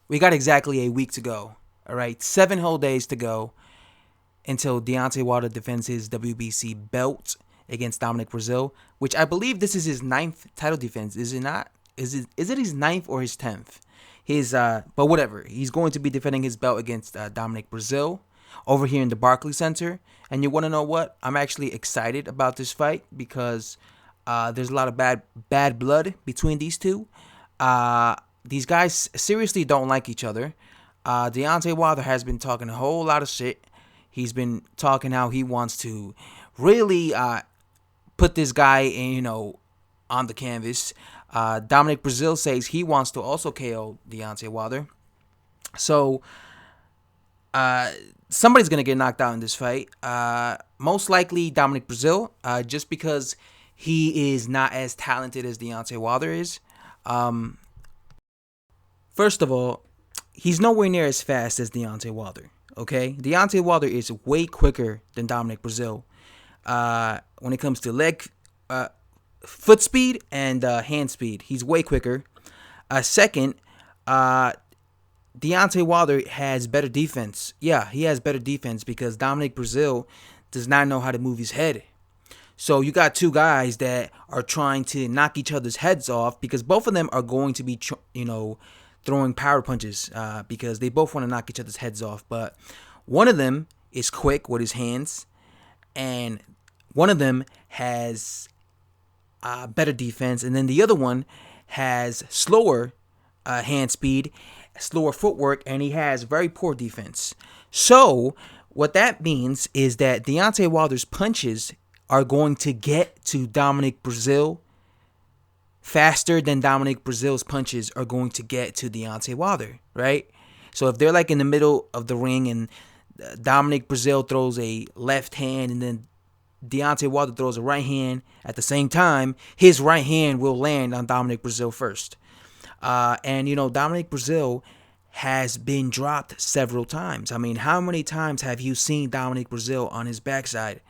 We got exactly a week to go. All right, 7 whole days to go until Deontay Wilder defends his WBC belt against Dominic Breazeale, which I believe this is his ninth title defense. Is it not? Is it his ninth or his 10th? But whatever. He's going to be defending his belt against Dominic Breazeale over here in the Barclays Center. And you want to know what? I'm actually excited about this fight because there's a lot of bad blood between these two. These guys seriously don't like each other. Deontay Wilder has been talking a whole lot of shit. He's been talking how he wants to really put this guy in, on the canvas. Dominic Breazeale says he wants to also KO Deontay Wilder. So somebody's gonna get knocked out in this fight. Most likely Dominic Breazeale, just because he is not as talented as Deontay Wilder is. First of all, he's nowhere near as fast as Deontay Wilder. Okay, Deontay Wilder is way quicker than Dominic Breazeale. When it comes to foot speed and hand speed, he's way quicker. Second, Deontay Wilder has better defense. Yeah, he has better defense because Dominic Breazeale does not know how to move his head. So you got two guys that are trying to knock each other's heads off because both of them are going to be, throwing power punches because they both want to knock each other's heads off. But one of them is quick with his hands, and one of them has better defense, and then the other one has slower hand speed, slower footwork, and he has very poor defense. So what that means is that Deontay Wilder's punches are going to get to Dominic Breazeale faster than Dominic Breazeale's punches are going to get to Deontay Wilder, right? So if they're like in the middle of the ring and Dominic Breazeale throws a left hand and then Deontay Wilder throws a right hand at the same time, his right hand will land on Dominic Breazeale first. Dominic Breazeale has been dropped several times. I mean, how many times have you seen Dominic Breazeale on his backside?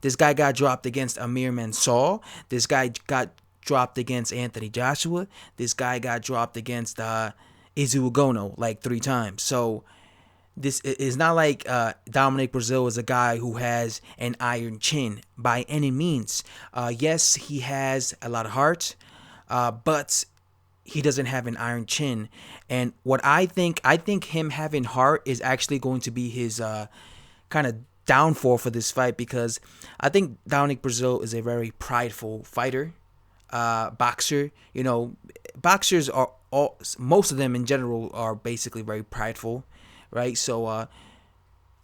This guy got dropped against Amir Mansour. This guy got dropped against Anthony Joshua. This guy got dropped against Izu Ugono like 3 times. So this is not like Dominic Breazeale is a guy who has an iron chin by any means. Yes, he has a lot of heart, but he doesn't have an iron chin. And what I think him having heart is actually going to be his kind of downfall for this fight, because I think Dominic Breazeale is a very prideful fighter, boxer. Boxers are most of them in general are basically very prideful, right? So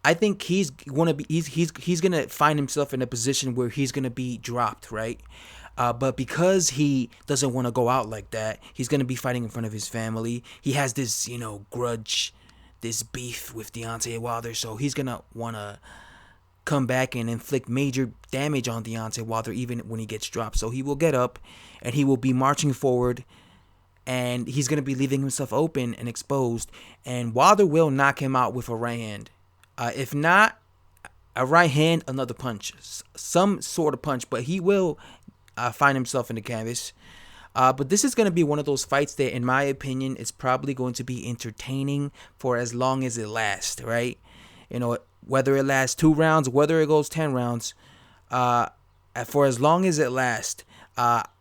I think he's gonna find himself in a position where he's gonna be dropped, right? But because he doesn't want to go out like that, he's gonna be fighting in front of his family. He has this, grudge, this beef with Deontay Wilder, so he's gonna wanna come back and inflict major damage on Deontay Wilder even when he gets dropped. So he will get up and he will be marching forward, and he's going to be leaving himself open and exposed, and Wilder will knock him out with a right hand. If not a right hand, another punch, some sort of punch, but he will find himself in the canvas. But this is going to be one of those fights that, in my opinion, is probably going to be entertaining for as long as it lasts, right? Whether it lasts 2 rounds, whether it goes 10 rounds, for as long as it lasts.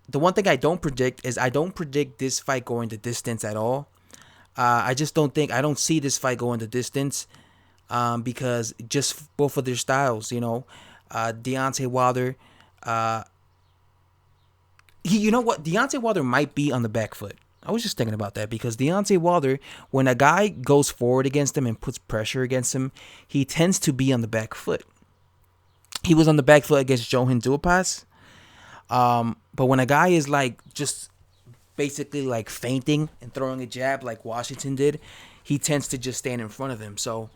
The one thing I don't predict is I don't predict this fight going the distance at all. I don't see this fight going the distance because just both of their styles, Deontay Wilder, you know what? Deontay Wilder might be on the back foot. I was just thinking about that because Deontay Wilder, when a guy goes forward against him and puts pressure against him, he tends to be on the back foot. He was on the back foot against Johan Duhaupas. But when a guy is like just basically like feinting and throwing a jab like Washington did, he tends to just stand in front of him. So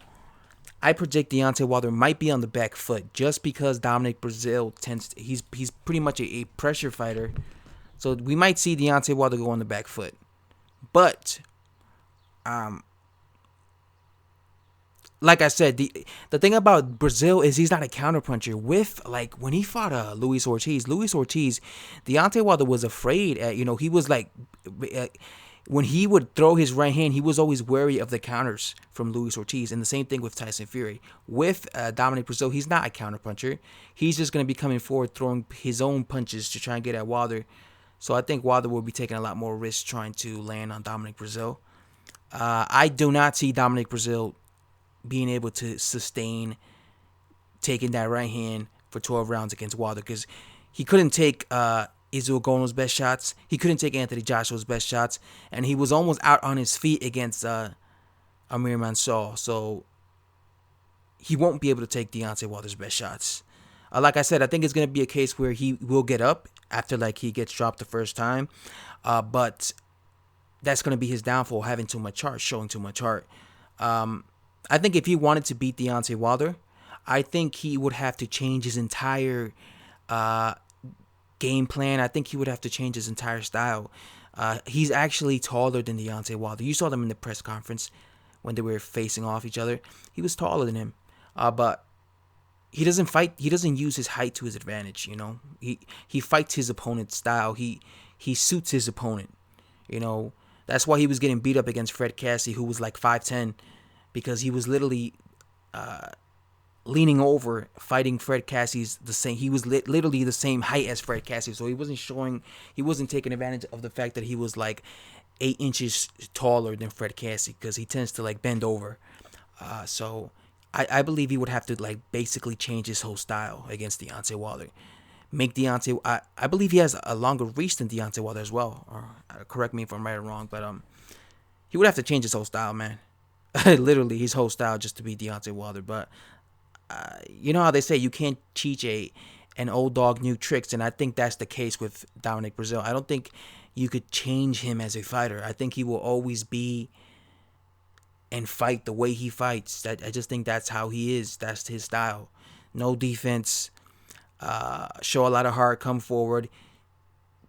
I predict Deontay Wilder might be on the back foot just because Dominic Breazeale he's pretty much a pressure fighter. So we might see Deontay Wilder go on the back foot. But like I said, the thing about Breazeale is he's not a counterpuncher. With like when he fought Luis Ortiz, Deontay Wilder was afraid. He was like when he would throw his right hand, he was always wary of the counters from Luis Ortiz. And the same thing with Tyson Fury. With Dominic Breazeale, he's not a counterpuncher. He's just going to be coming forward, throwing his own punches to try and get at Wilder. So I think Wilder will be taking a lot more risks trying to land on Dominic Breazeale. I do not see Dominic Breazeale being able to sustain taking that right hand for 12 rounds against Wilder, because he couldn't take Israel Gono's best shots. He couldn't take Anthony Joshua's best shots. And he was almost out on his feet against Amir Mansour. So he won't be able to take Deontay Wilder's best shots. Like I said, I think it's going to be a case where he will get up after like he gets dropped the first time. But that's going to be his downfall, having too much heart, showing too much heart. I think if he wanted to beat Deontay Wilder, I think he would have to change his entire game plan. I think he would have to change his entire style. He's actually taller than Deontay Wilder. You saw them in the press conference when they were facing off each other. He was taller than him, but he doesn't fight. He doesn't use his height to his advantage. You know, he fights his opponent's style. He suits his opponent. You know, that's why he was getting beat up against Fred Cassie, who was like 5'10", because he was literally leaning over, fighting Fred Cassie's the same. He was literally the same height as Fred Cassie, so he wasn't taking advantage of the fact that he was like 8 inches taller than Fred Cassie, because he tends to like bend over. So I believe he would have to like basically change his whole style against Deontay Wilder. Make Deontay, I believe he has a longer reach than Deontay Wilder as well. Or correct me if I'm right or wrong, but he would have to change his whole style, man. Literally his whole style just to be Deontay Wilder. But you know how they say you can't teach an old dog new tricks, and I think that's the case with Dominic Breazeale. I don't think you could change him as a fighter. I think he will always be and fight the way he fights. I just think that's how he is. That's his style. No defense. Show a lot of heart. Come forward.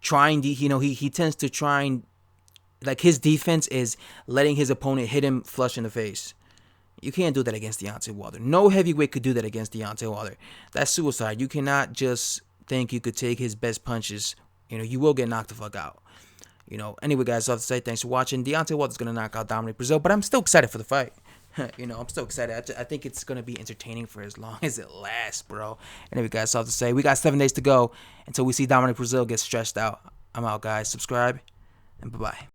He tends to try and, like, his defense is letting his opponent hit him flush in the face. You can't do that against Deontay Wilder. No heavyweight could do that against Deontay Wilder. That's suicide. You cannot just think you could take his best punches. You know, you will get knocked the fuck out. You know, anyway, guys, I have to say thanks for watching. Deontay Wilder's going to knock out Dominic Breazeale, but I'm still excited for the fight. You know, I'm still excited. I think it's going to be entertaining for as long as it lasts, bro. Anyway, guys, I have to say, we got 7 days to go until we see Dominic Breazeale get stretched out. I'm out, guys. Subscribe, and bye-bye.